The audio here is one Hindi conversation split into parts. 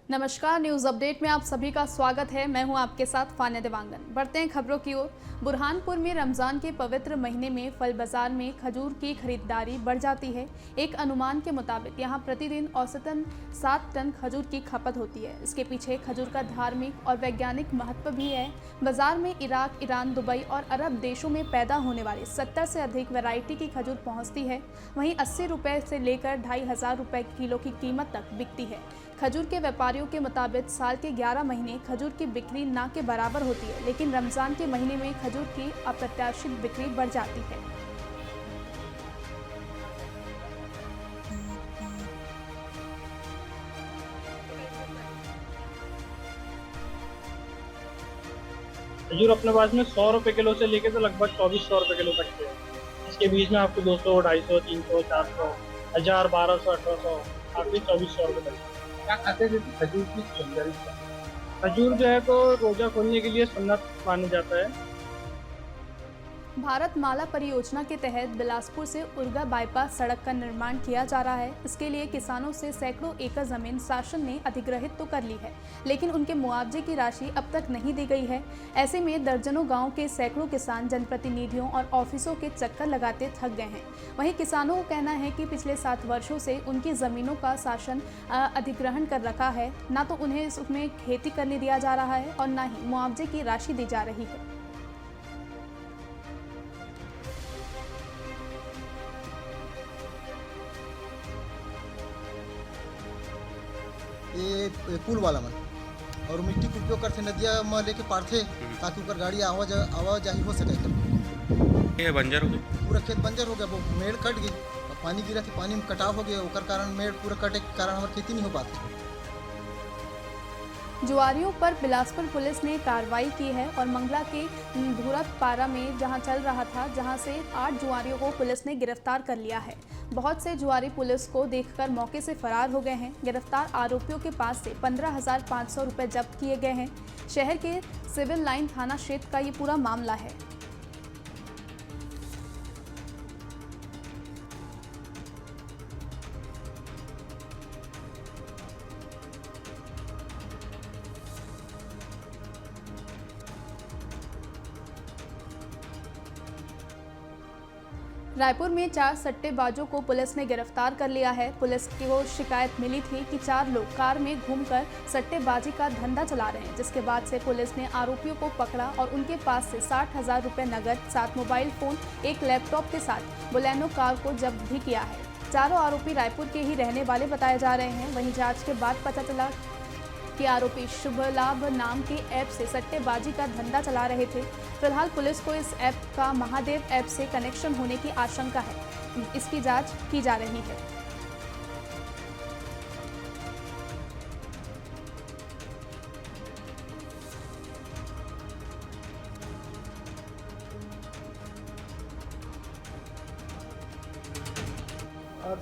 नमस्कार, न्यूज अपडेट में आप सभी का स्वागत है। मैं हूं आपके साथ फानिया देवांगन। बढ़ते हैं खबरों की ओर। बुरहानपुर में रमजान के पवित्र महीने में फल बाजार में खजूर की खरीदारी बढ़ जाती है। एक अनुमान के मुताबिक यहां प्रतिदिन औसतन 7 टन खजूर की खपत होती है। इसके पीछे खजूर का धार्मिक और वैज्ञानिक महत्व भी है। बाजार में इराक, ईरान, दुबई और अरब देशों में पैदा होने वाली 70 से अधिक वैरायटी की खजूर पहुँचती है। वहीं 80 रुपये से लेकर 2500 रुपये किलो की कीमत तक बिकती है। खजूर के व्यापारियों के मुताबिक साल के 11 महीने खजूर की बिक्री ना के बराबर होती है, लेकिन रमजान के महीने में खजूर की अप्रत्याशित बिक्री बढ़ जाती है। खजूर अपने पास में 100 रुपये किलो से लेके तो लगभग 2400 रुपये किलो तक के है। इसके बीच में आपको 200, 250, 300, 400, 1000, 1200, 1800, आखिरी 2400 रुपये तक। क्या खाते थे खजूर की सुंदरी? खजूर जो है तो रोजा खोलने के लिए सुन्नत माना जाता है। भारत माला परियोजना के तहत बिलासपुर से उर्गा बाईपास सड़क का निर्माण किया जा रहा है। इसके लिए किसानों से सैकड़ों एकड़ जमीन शासन ने अधिग्रहित तो कर ली है, लेकिन उनके मुआवजे की राशि अब तक नहीं दी गई है। ऐसे में दर्जनों गांव के सैकड़ों किसान जनप्रतिनिधियों और ऑफिसों के चक्कर लगाते थक गए हैं। वहीं किसानों को कहना है कि पिछले 7 वर्षों से उनकी जमीनों का शासन अधिग्रहण कर रखा है। न तो उन्हें उसमें खेती करने दिया जा रहा है और न ही मुआवजे की राशि दी जा रही है। ये पुल वाला में और मिट्टी के उपयोग करते नदिया में लेके पारथे ताकि ऊपर गाड़ी आवाजाही हो सके। ये बंजर हो गया, पूरा खेत बंजर हो गया, वो मेड़ कट गई और पानी गिरा थी, पानी में कटाव हो गया, ओकर कारण मेड़ पूरा कटे के कारण हमारी खेती नहीं हो पाती। जुआरियों पर बिलासपुर पुलिस ने कार्रवाई की है और मंगला के धूरत पारा में जहां चल रहा था, जहां से 8 जुआरियों को पुलिस ने गिरफ्तार कर लिया है। बहुत से जुआरी पुलिस को देखकर मौके से फरार हो गए हैं। गिरफ्तार आरोपियों के पास से 15,500 रुपये जब्त किए गए हैं। शहर के सिविल लाइन थाना क्षेत्र का ये पूरा मामला है। रायपुर में 4 सट्टेबाजों को पुलिस ने गिरफ्तार कर लिया है। पुलिस को शिकायत मिली थी कि 4 लोग कार में घूमकर सट्टेबाजी का धंधा चला रहे हैं, जिसके बाद से पुलिस ने आरोपियों को पकड़ा और उनके पास से 60,000 रुपये नकद, 7 मोबाइल फोन, एक लैपटॉप के साथ बोलेनो कार को जब्त भी किया है। चारों आरोपी रायपुर के ही रहने वाले बताए जा रहे हैं। वहीं जाँच के बाद पता चला कि आरोपी शुभ लाभ नाम के ऐप से सट्टेबाजी का धंधा चला रहे थे। फिलहाल पुलिस को इस ऐप का महादेव ऐप से कनेक्शन होने की आशंका है। इसकी जांच की जा रही है।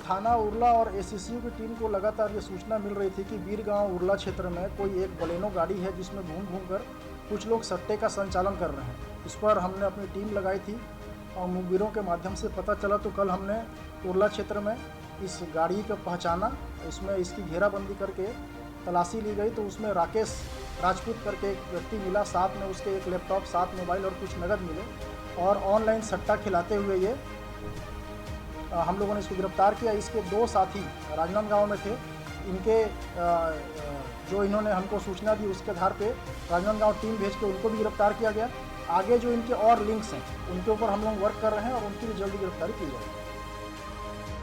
थाना उरला और एसएसयू की टीम को लगातार ये सूचना मिल रही थी कि बीरगांव उरला क्षेत्र में कोई एक बलेनो गाड़ी है जिसमें घूम कर कुछ लोग सट्टे का संचालन कर रहे हैं। इस पर हमने अपनी टीम लगाई थी और मुखबिरों के माध्यम से पता चला, तो कल हमने उरला क्षेत्र में इस गाड़ी को पहचाना। इसमें इसकी घेराबंदी करके तलाशी ली गई तो उसमें राकेश राजपूत करके एक व्यक्ति मिला, साथ में उसके एक लैपटॉप, 7 मोबाइल और कुछ नगद मिले और ऑनलाइन सट्टा खिलाते हुए ये हम लोगों ने इसको गिरफ्तार किया। इसके 2 साथी राजनांदगांव में थे। इनके जो इन्होंने हमको सूचना दी उसके आधार पे राजनांदगांव टीम भेज के उनको भी गिरफ्तार किया गया। आगे जो इनके और लिंक्स हैं उनके ऊपर हम लोग वर्क कर रहे हैं और उनकी भी जल्दी गिरफ्तारी की जाएगी।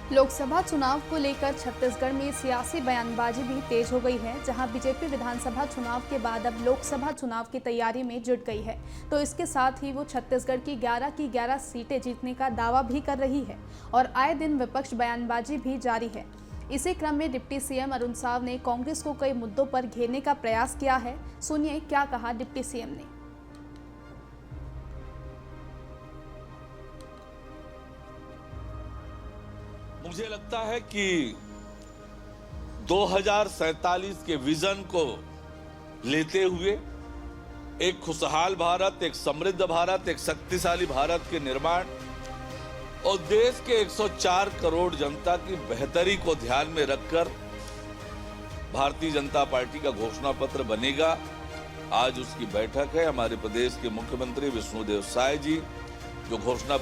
लोकसभा चुनाव को लेकर छत्तीसगढ़ में सियासी बयानबाजी भी तेज हो गई है। जहां बीजेपी विधानसभा चुनाव के बाद अब लोकसभा चुनाव की तैयारी में जुट गई है, तो इसके साथ ही वो छत्तीसगढ़ की 11 की 11 सीटें जीतने का दावा भी कर रही है और आए दिन विपक्ष बयानबाजी भी जारी है। इसी क्रम में डिप्टी सीएम अरुण साव ने कांग्रेस को कई मुद्दों पर घेरने का प्रयास किया है। सुनिए क्या कहा डिप्टी सीएम ने। मुझे लगता है कि 2047 के विजन को लेते हुए एक खुशहाल भारत, एक समृद्ध भारत, एक शक्तिशाली भारत के निर्माण और देश के 104 करोड़ जनता की बेहतरी को ध्यान में रखकर भारतीय जनता पार्टी का घोषणा पत्र बनेगा। आज उसकी बैठक है। हमारे प्रदेश के मुख्यमंत्री विष्णुदेव साय जी, जो घोषणा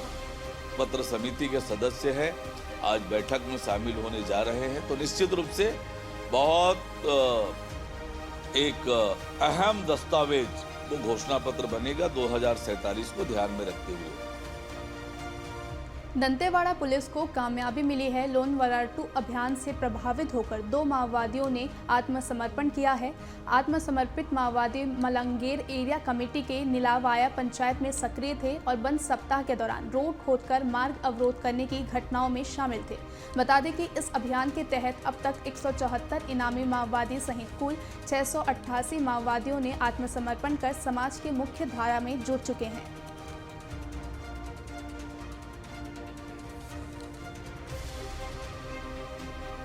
पत्र समिति के सदस्य हैं, आज बैठक में शामिल होने जा रहे हैं। तो निश्चित रूप से बहुत एक अहम दस्तावेज वो घोषणा पत्र बनेगा 2047 को ध्यान में रखते हुए। दंतेवाड़ा पुलिस को कामयाबी मिली है। लोन वर्राटू अभियान से प्रभावित होकर 2 माओवादियों ने आत्मसमर्पण किया है। आत्मसमर्पित माओवादी मलंगेर एरिया कमेटी के नीलावाया पंचायत में सक्रिय थे और बंद सप्ताह के दौरान रोड खोदकर मार्ग अवरोध करने की घटनाओं में शामिल थे। बता दें कि इस अभियान के तहत अब तक 174 इनामी माओवादी सहित कुल 688 माओवादियों ने आत्मसमर्पण कर समाज के मुख्य धारा में जुट चुके हैं।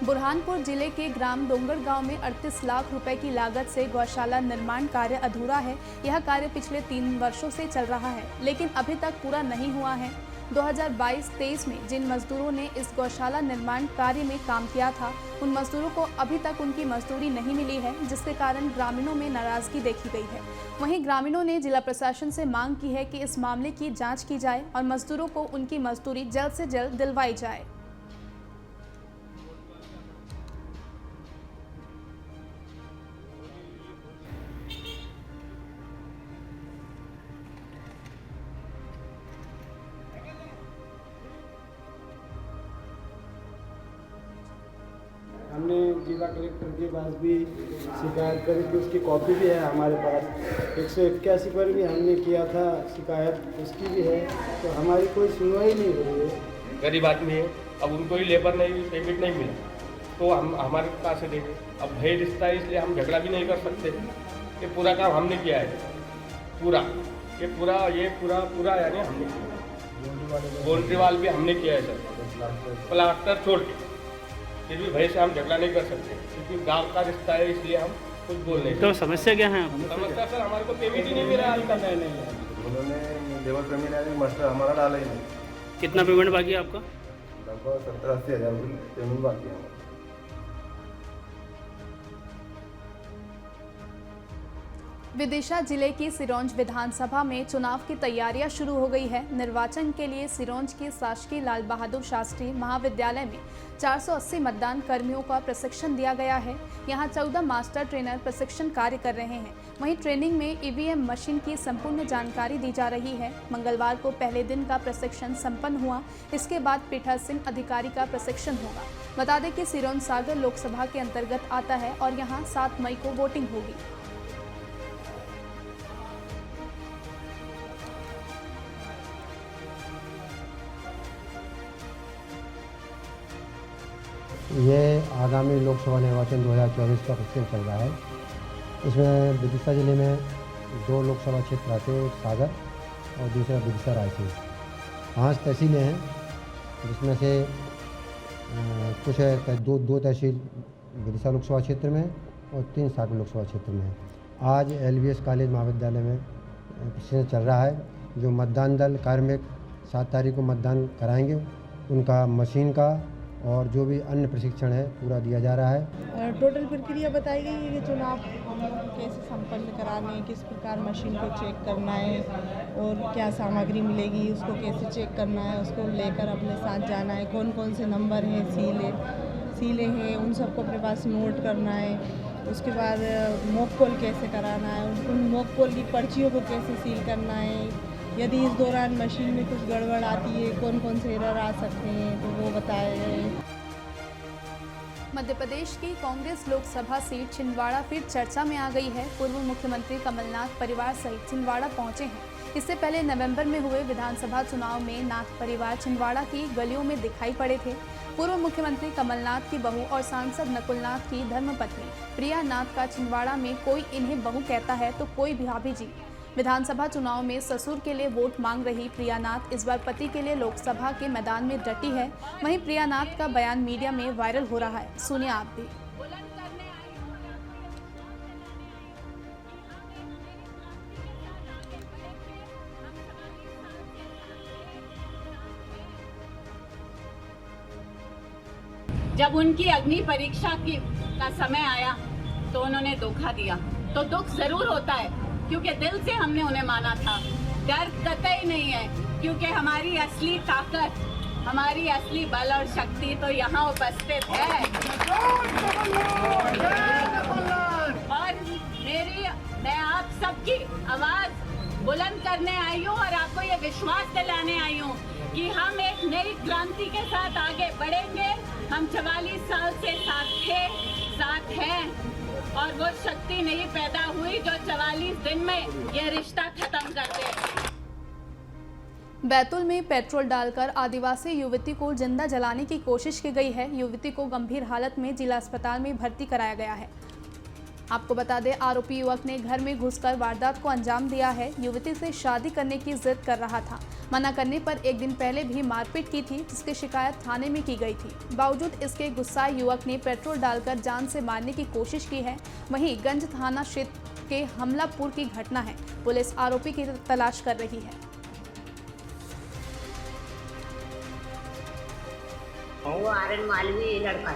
बुरहानपुर जिले के ग्राम डोंगर गांव में 38 लाख रुपए की लागत से गौशाला निर्माण कार्य अधूरा है। यह कार्य पिछले 3 वर्षों से चल रहा है, लेकिन अभी तक पूरा नहीं हुआ है। 2022-23 में जिन मजदूरों ने इस गौशाला निर्माण कार्य में काम किया था, उन मजदूरों को अभी तक उनकी मजदूरी नहीं मिली है, जिसके कारण ग्रामीणों में नाराजगी देखी गई है। वहीं ग्रामीणों ने जिला प्रशासन से मांग की है कि इस मामले की जाँच की जाए और मजदूरों को उनकी मजदूरी जल्द से जल्द दिलवाई जाए। हमने जिला कलेक्टर के पास भी शिकायत करी थी, उसकी कॉपी भी है हमारे पास। 181 पर भी हमने किया था शिकायत, उसकी भी है। तो हमारी कोई सुनवाई नहीं हो रही है। गरीब आदमी है, अब उनको ही लेबर नहीं पेमेंट नहीं मिला तो हम हमारे कहाँ से देंगे। अब भय रिश्ता है, इसलिए हम झगड़ा भी नहीं कर सकते। ये पूरा काम हमने किया है, ये पूरा यानी हमने किया। बाउंड्री वाल भी हमने किया है सर, प्लास्टर छोड़ के। फिर भी भय से हम झगड़ा नहीं कर सकते, क्योंकि गांव का रिश्ता है, इसलिए हम कुछ बोल नहीं सकते। तो समस्या क्या है? समस्या सर हमारे को पेमेंट ही नहीं मिला है। उन्होंने लेबर पेमेंट यानी मास्टर हमारा डाला ही नहीं। कितना पेमेंट बाकी है आपका? लगभग 70-80 हज़ार पेमेंट बाकी है। विदिशा जिले की सिरोंज विधानसभा में चुनाव की तैयारियां शुरू हो गई है। निर्वाचन के लिए सिरोंज के शासकीय लाल बहादुर शास्त्री महाविद्यालय में 480 मतदान कर्मियों का प्रशिक्षण दिया गया है। यहां 14 मास्टर ट्रेनर प्रशिक्षण कार्य कर रहे हैं। वहीं ट्रेनिंग में ईवीएम मशीन की संपूर्ण जानकारी दी जा रही है। मंगलवार को पहले दिन का प्रशिक्षण संपन्न हुआ। इसके बाद पीठासीन अधिकारी का प्रशिक्षण होगा। बता दें कि सिरोंज सागर लोकसभा के अंतर्गत आता है और यहाँ 7 मई को वोटिंग होगी। ये आगामी लोकसभा निर्वाचन 2024 का प्रशिक्षण चल रहा है। इसमें विदिशा जिले में 2 लोकसभा क्षेत्र आते हैं, एक सागर और दूसरा विदिशा रायसेन। 5 तहसीलें हैं, जिसमें से कुछ दो तहसील विदिशा लोकसभा क्षेत्र में और 3 सागर लोकसभा क्षेत्र में है। आज LBS कॉलेज महाविद्यालय में प्रशिक्षण चल रहा है। जो मतदान दल कार्मिक 7 तारीख को मतदान कराएंगे, उनका मशीन का और जो भी अन्य प्रशिक्षण है पूरा दिया जा रहा है। टोटल प्रक्रिया बताई गई है कि चुनाव हम लोग को कैसे संपन्न कराने, किस प्रकार मशीन को चेक करना है और क्या सामग्री मिलेगी, उसको कैसे चेक करना है, उसको लेकर अपने साथ जाना है, कौन कौन से नंबर हैं, सीले हैं, उन सबको अपने पास नोट करना है। उसके बाद मॉक पोल कैसे कराना है, उन मॉक पोल की पर्चियों को कैसे सील करना है। यदि इस दौरान मशीन में कुछ गड़बड़ आती है, कौन कौन से एरर आ सकते हैं, तो वो बताए गए। मध्य प्रदेश की कांग्रेस लोकसभा सीट छिंदवाड़ा फिर चर्चा में आ गई है। पूर्व मुख्यमंत्री कमलनाथ परिवार सहित छिंदवाड़ा पहुंचे हैं। इससे पहले नवंबर में हुए विधानसभा चुनाव में नाथ परिवार छिंदवाड़ा की गलियों में दिखाई पड़े थे। पूर्व मुख्यमंत्री कमलनाथ की बहू और सांसद नकुलनाथ की धर्मपत्नी प्रिया नाथ का छिंदवाड़ा में कोई इन्हें बहू कहता है तो कोई भाभी जी। विधानसभा चुनाव में ससुर के लिए वोट मांग रही प्रिया नाथ इस बार पति के लिए लोकसभा के मैदान में डटी है। वहीं प्रिया नाथ का बयान मीडिया में वायरल हो रहा है, सुनिए आप भी। जब उनकी अग्नि परीक्षा का समय आया तो उन्होंने धोखा दिया। तो दुख जरूर होता है क्योंकि दिल से हमने उन्हें माना था। डर कतई नहीं है क्योंकि हमारी असली ताकत, हमारी असली बल और शक्ति तो यहाँ उपस्थित है। और मैं आप सबकी आवाज बुलंद करने आई हूँ और आपको ये विश्वास दिलाने आई हूँ कि हम एक नई क्रांति के साथ आगे बढ़ेंगे। हम 44 साल से साथ थे, साथ हैं और वो शक्ति नहीं पैदा हुई जो 44 दिन में ये रिश्ता खत्म कर दे। बैतूल में पेट्रोल डालकर आदिवासी युवती को जिंदा जलाने की कोशिश की गई है। युवती को गंभीर हालत में जिला अस्पताल में भर्ती कराया गया है। आपको बता दें, आरोपी युवक ने घर में घुसकर वारदात को अंजाम दिया है। युवती से शादी करने की जिद कर रहा था। मना करने पर एक दिन पहले भी मारपीट की थी, जिसकी शिकायत थाने में की गई थी। बावजूद इसके गुस्साए युवक ने पेट्रोल डालकर जान से मारने की कोशिश की है। वहीं गंज थाना क्षेत्र के हमलापुर की घटना है। पुलिस आरोपी की तलाश कर रही है। वो आर्यन मालवी लड़का,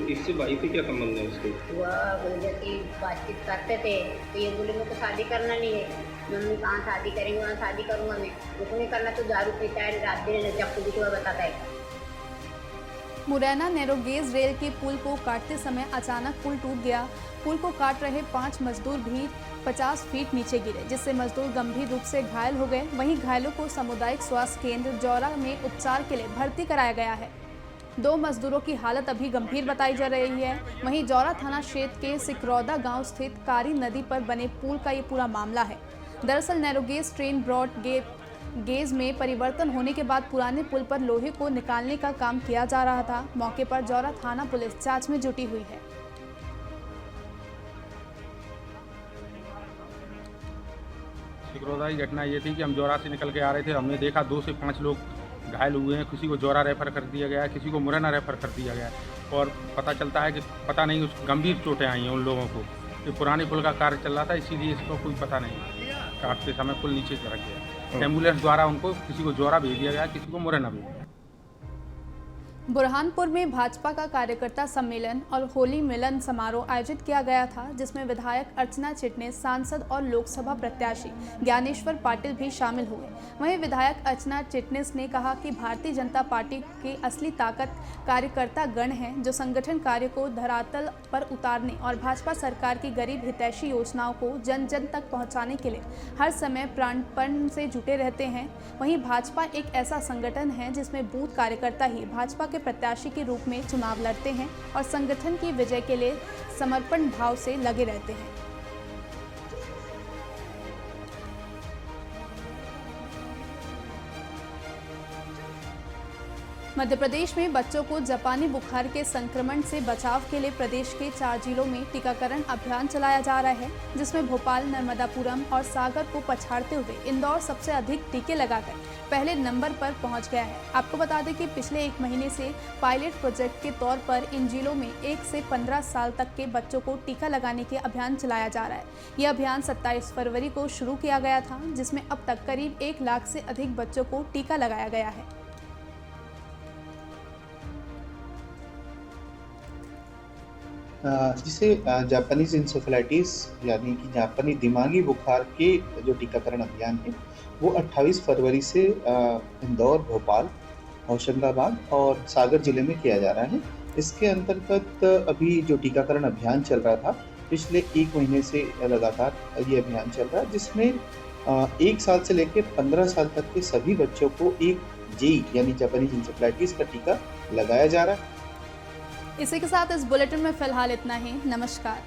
इससे भाई से क्या संबंध है उसके? वह जैसी बातचीत करते थे तो ये बोले मुझको शादी करना नहीं है। मम्मी कहाँ शादी करेंगे, वहाँ शादी करूँगा मैं। मुझको नहीं करना तो दारू पीता है, रात दिन चप्पू भी तो बताता है। मुरैना नैरोगेज रेल के पुल को काटते समय अचानक पुल टूट गया। पुल को काट रहे 5 मजदूर भी 50 फीट नीचे गिरे, जिससे मजदूर गंभीर रूप से घायल हो गए। वहीं घायलों को सामुदायिक स्वास्थ्य केंद्र जौरा में उपचार के लिए भर्ती कराया गया है। 2 मजदूरों की हालत अभी गंभीर बताई जा रही है। वहीं जौरा थाना क्षेत्र के सिकरौदा गांव स्थित कारी नदी पर बने पुल का ये पूरा मामला है। दरअसल नैरोगेज ट्रेन ब्रॉड गेज में परिवर्तन होने के बाद पुराने पुल पर लोहे को निकालने का काम किया जा रहा था। मौके पर जौरा थाना पुलिस जांच में जुटी हुई है। सिकरौदा की घटना ये थी कि हम जौरा से निकल के आ रहे थे। हमने देखा 2 से 5 लोग घायल हुए हैं। किसी को जौरा रेफर कर दिया गया है, किसी को मुरैना रेफर कर दिया गया है। और पता चलता है कि पता नहीं उस गंभीर चोटें आई हैं उन लोगों को। ये पुराने पुल का कार्य चल रहा था, इसीलिए इसको कोई पता नहीं। काटते समय पुल नीचे सरक गया। एम्बुलेंस द्वारा उनको किसी को जौरा भेज दिया गया, किसी को मुरैना भेज दिया। बुरहानपुर में भाजपा का कार्यकर्ता सम्मेलन और होली मिलन समारोह आयोजित किया गया था, जिसमें विधायक अर्चना चिटनेस, सांसद और लोकसभा प्रत्याशी ज्ञानेश्वर पाटिल भी शामिल हुए। वहीं विधायक अर्चना चिटनेस ने कहा कि भारतीय जनता पार्टी की असली ताकत कार्यकर्ता गण हैं, जो संगठन कार्य को धरातल पर उतारने और भाजपा सरकार की गरीब हितैषी योजनाओं को जन जन तक पहुँचाने के लिए हर समय प्राणपण से जुटे रहते हैं। वहीं भाजपा एक ऐसा संगठन है जिसमें बूथ कार्यकर्ता ही भाजपा के प्रत्याशी के रूप में चुनाव लड़ते हैं और संगठन की विजय के लिए समर्पण भाव से लगे रहते हैं। मध्य प्रदेश में बच्चों को जापानी बुखार के संक्रमण से बचाव के लिए प्रदेश के 4 जिलों में टीकाकरण अभियान चलाया जा रहा है, जिसमें भोपाल, नर्मदापुरम और सागर को पछाड़ते हुए इंदौर सबसे अधिक टीके लगाकर पहले नंबर पर पहुंच गया है। आपको बता दें कि पिछले 1 महीने से पायलट प्रोजेक्ट के तौर पर इन जिलों में 1 से 15 साल तक के बच्चों को टीका लगाने के अभियान चलाया जा रहा है। यह अभियान 27 फरवरी को शुरू किया गया था, जिसमें अब तक करीब 1 लाख से अधिक बच्चों को टीका लगाया गया है। जिसे जापानीज इंसेफेलाइटिस यानी कि जापानी दिमागी बुखार के जो टीकाकरण अभियान है वो 28 फरवरी से इंदौर, भोपाल, होशंगाबाद और सागर जिले में किया जा रहा है। इसके अंतर्गत अभी जो टीकाकरण अभियान चल रहा था पिछले 1 महीने से लगातार ये अभियान चल रहा है, जिसमें 1 साल से लेकर 15 साल तक के सभी बच्चों को एक जेई यानी जापानीज इंसेफेलाइटिस का टीका लगाया जा रहा है। इसी के साथ इस बुलेटिन में फिलहाल इतना ही। नमस्कार।